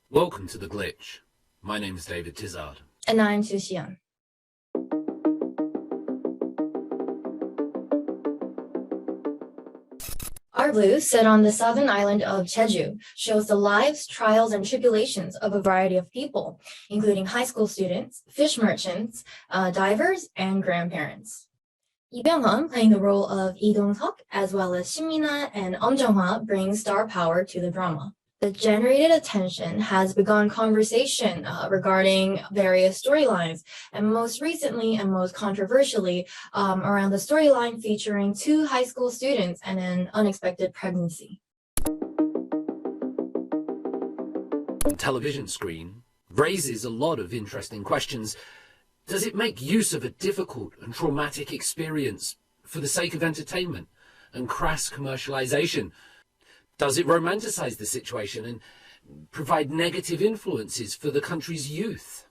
Welcome to The Glitch. My name is David Tizzard. And I'm Sihyun. Our Blue, set on the southern island of Jeju, shows the lives, trials, and tribulations of a variety of people, including high school students, fish merchants, divers, and grandparents. Lee Byung-hun, playing the role of Lee Dong-seok, as well as Shin Min-na and Eum Jung-hwa, brings star power to the drama. The generated attention has begun conversation regarding various storylines, and most recently and most controversially around the storyline featuring 2 high school students and an unexpected pregnancy. The television screen raises a lot of interesting questions. Does it make use of a difficult and traumatic experience for the sake of entertainment and crass commercialization? Does it romanticize the situation and provide negative influences for the country's youth?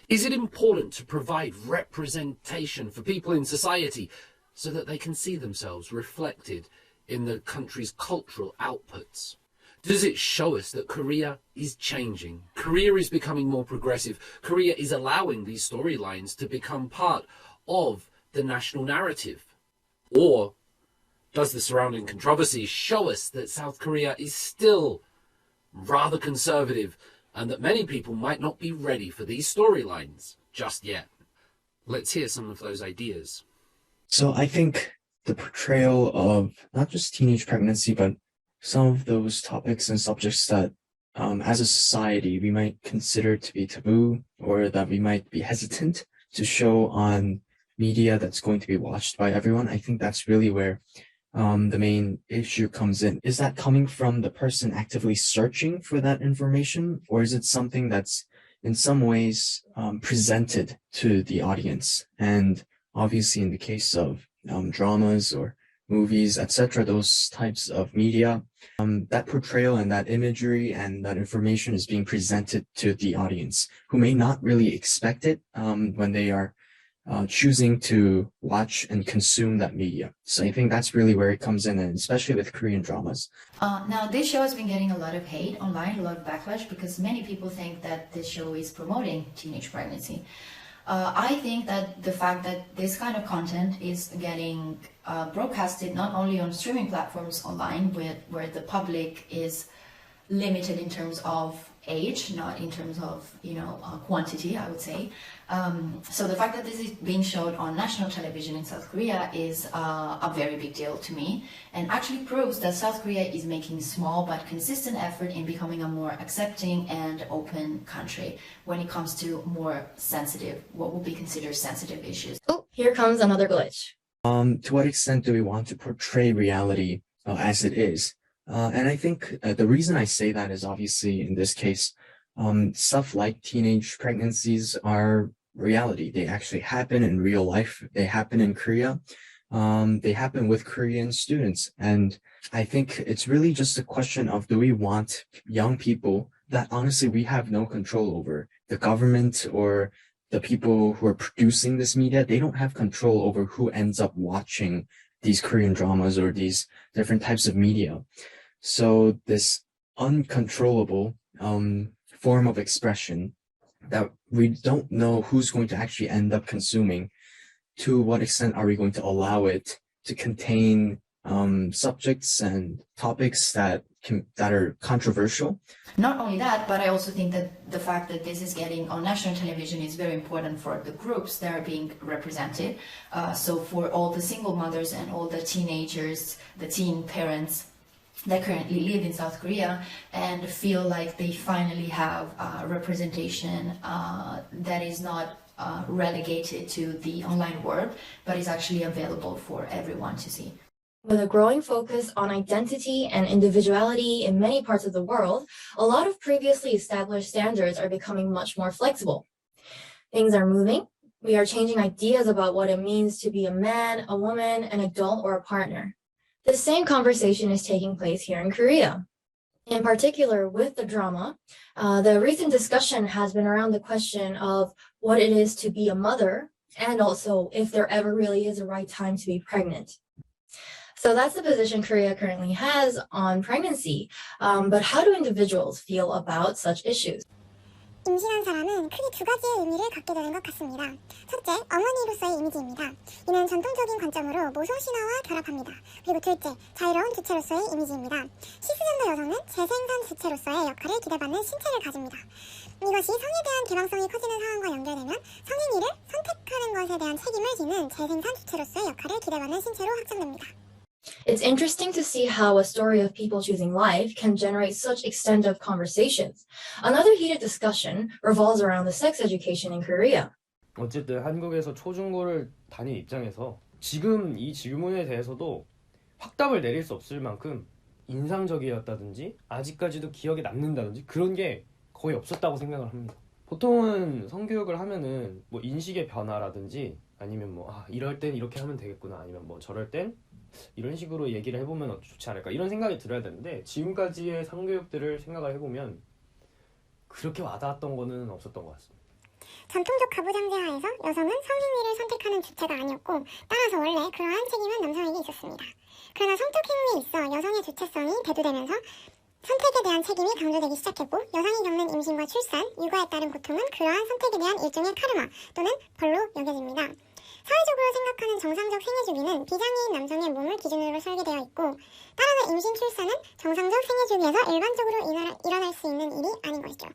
Is it important to provide representation for people in society so that they can see themselves reflected in the country's cultural outputs? Does it show us that Korea is changing? Korea is becoming more progressive. Korea is allowing these storylines to become part of the national narrative? Or does the surrounding controversy show us that South Korea is still rather conservative and that many people might not be ready for these storylines just yet? Let's hear some of those ideas. So I think the portrayal of not just teenage pregnancy, but some of those topics and subjects that as a society we might consider to be taboo, or that we might be hesitant to show on media that's going to be watched by everyone. I think that's really where the main issue comes in. Is that coming from the person actively searching for that information, or is it something that's in some ways presented to the audience? And obviously in the case of dramas or movies, etc., those types of media, that portrayal and that imagery and that information is being presented to the audience, who may not really expect it when they are choosing to watch and consume that media. So I think that's really where it comes in, and especially with Korean dramas. Now, this show has been getting a lot of hate online, a lot of backlash, because many people think that this show is promoting teenage pregnancy. I think that the fact that this kind of content is getting broadcasted not only on streaming platforms online, where the public is limited in terms of age, not in terms of quantity, I would say. So the fact that this is being showed on national television in South Korea is a very big deal to me, and actually proves that South Korea is making small but consistent effort in becoming a more accepting and open country when it comes to more sensitive, what would be considered sensitive issues. Oh, here comes another glitch. To what extent do we want to portray reality as it is? And I think the reason I say that is obviously in this case, stuff like teenage pregnancies are reality. They actually happen in real life. They happen in Korea. They happen with Korean students. And I think it's really just a question of, do we want young people that honestly we have no control over? The government or the people who are producing this media, they don't have control over who ends up watching these Korean dramas or these different types of media. So this uncontrollable form of expression that we don't know who's going to actually end up consuming, to what extent are we going to allow it to contain subjects and topics that are controversial? Not only that, but I also think that the fact that this is getting on national television is very important for the groups that are being represented. So for all the single mothers and all the teenagers, the teen parents that currently live in South Korea and feel like they finally have representation that is not relegated to the online world, but is actually available for everyone to see. With a growing focus on identity and individuality in many parts of the world, a lot of previously established standards are becoming much more flexible. Things are moving. We are changing ideas about what it means to be a man, a woman, an adult, or a partner. The same conversation is taking place here in Korea. In particular, with the drama, the recent discussion has been around the question of what it is to be a mother, and also if there ever really is a right time to be pregnant. So that's the position Korea currently has on pregnancy. But how do individuals feel about such issues? 임신한 사람은 크게 두 가지의 의미를 갖게 되는 것 같습니다. 첫째, 어머니로서의 이미지입니다. 이는 전통적인 관점으로 모성 신화와 결합합니다. 그리고 둘째, 자유로운 주체로서의 이미지입니다. 시스젠더 여성은 재생산 주체로서의 역할을 기대받는 신체를 가집니다. 이것이 성에 대한 개방성이 커지는 상황과 연결되면 성행위를 선택하는 것에 대한 책임을 지는 재생산 주체로서의 역할을 기대받는 신체로 확장됩니다. It's interesting to see how a story of people choosing life can generate such extensive conversations. Another heated discussion revolves around the sex education in Korea. 어쨌든 한국에서 초중고를 다닌 입장에서 지금 이 질문에 대해서도 확답을 내릴 수 없을 만큼 인상적이었다든지 아직까지도 기억에 남는다든지 그런 게 거의 없었다고 생각을 합니다. 보통은 성교육을 하면은 뭐 인식의 변화라든지 아니면 뭐 이럴 땐 이렇게 하면 되겠구나 아니면 뭐 저럴 땐 이런 식으로 얘기를 해보면 좋지 않을까 이런 생각이 들어야 되는데 지금까지의 성교육들을 생각을 해보면 그렇게 와닿았던 거는 없었던 것 같습니다. 전통적 가부장제하에서 여성은 성행위를 선택하는 주체가 아니었고 따라서 원래 그러한 책임은 남성에게 있었습니다. 그러나 성적 행위에 있어 여성의 주체성이 대두되면서 선택에 대한 책임이 강조되기 시작했고 여성이 겪는 임신과 출산, 육아에 따른 고통은 그러한 선택에 대한 일종의 카르마 또는 벌로 여겨집니다. 사회적으로 생각하는 정상적 생애 주기는 비장애인 남성의 몸을 기준으로 설계되어 있고 따라서 임신 출산은 정상적 생애 주기에서 일반적으로 일어날 수 있는 일이 아닌 것이죠.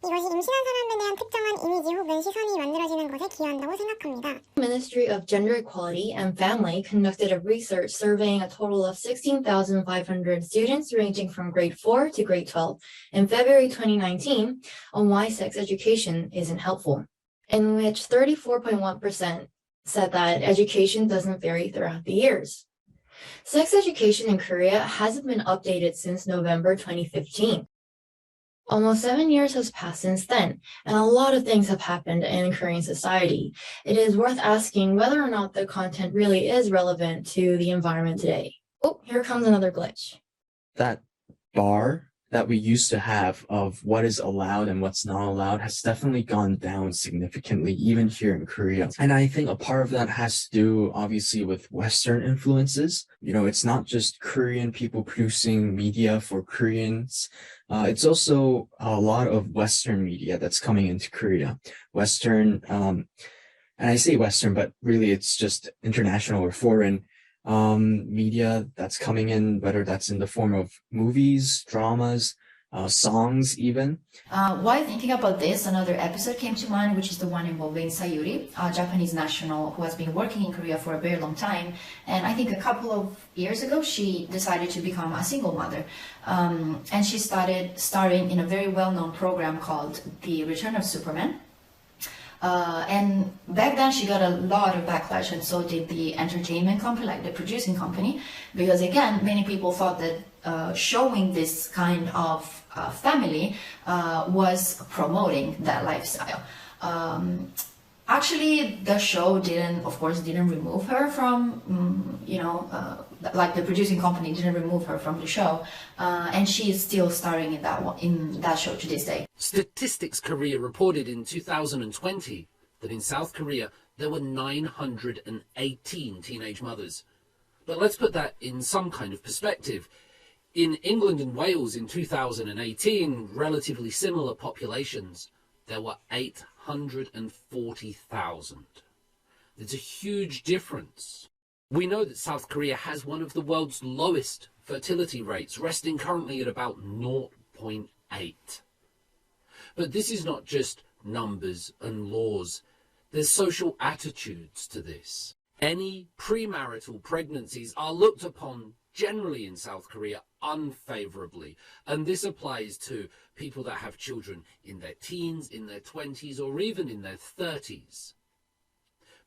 이것이 임신한 사람에 대한 특정한 이미지 혹은 시선이 만들어지는 것에 기여한다고 생각합니다. Ministry of Gender Equality and Family conducted a research surveying a total of 16,500 students ranging from grade 4 to grade 12 in February 2019 on why sex education isn't helpful, in which 34.1% said that education doesn't vary throughout the years. Sex education in Korea hasn't been updated since November 2015. Almost 7 years has passed since then, and a lot of things have happened in Korean society. It is worth asking whether or not the content really is relevant to the environment today. Oh, here comes another glitch. That bar that we used to have of what is allowed and what's not allowed has definitely gone down significantly, even here in Korea. And I think a part of that has to do, obviously, with Western influences. You know, it's not just Korean people producing media for Koreans. It's also a lot of Western media that's coming into Korea. Western, and I say Western, but really it's just international or foreign media that's coming in, whether that's in the form of movies, dramas, songs even. While thinking about this, another episode came to mind, which is the one involving Sayuri, a Japanese national who has been working in Korea for a very long time. And I think a couple of years ago, she decided to become a single mother. And she started starring in a very well-known program called The Return of Superman. And back then she got a lot of backlash, and so did the entertainment company, like the producing company, because again, many people thought that showing this kind of family was promoting that lifestyle. Actually, the show didn't remove her from, like the producing company didn't remove her from the show, and she is still starring in that show to this day. Statistics Korea reported in 2020 that in South Korea there were 918 teenage mothers. But let's put that in some kind of perspective. In England and Wales in 2018, relatively similar populations, there were 840,000. There's a huge difference. We know that South Korea has one of the world's lowest fertility rates, resting currently at about 0.8. But this is not just numbers and laws. There's social attitudes to this. Any premarital pregnancies are looked upon generally in South Korea unfavorably, and this applies to people that have children in their teens, in their 20s, or even in their 30s.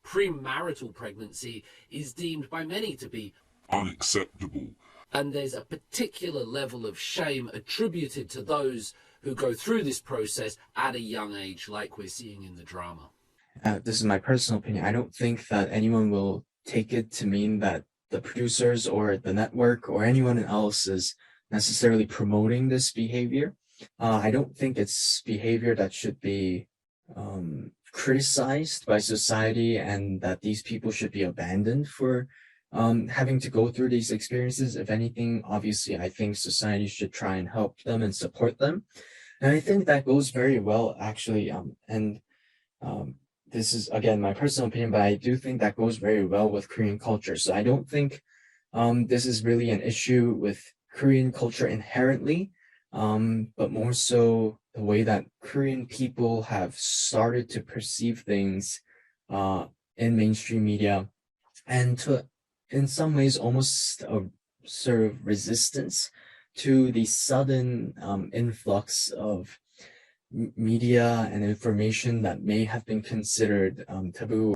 Premarital pregnancy is deemed by many to be unacceptable, and there's a particular level of shame attributed to those who go through this process at a young age, like we're seeing in the drama. This is my personal opinion. I don't think that anyone will take it to mean that the producers or the network or anyone else is necessarily promoting this behavior. I don't think it's behavior that should be criticized by society and that these people should be abandoned for having to go through these experiences. If anything, obviously, I think society should try and help them and support them. And I think that goes very well, actually. This is, again, my personal opinion, but I do think that goes very well with Korean culture. So I don't think this is really an issue with Korean culture inherently, but more so the way that Korean people have started to perceive things in mainstream media, and to, in some ways, almost a sort of resistance to the sudden influx of media and information that may have been considered taboo.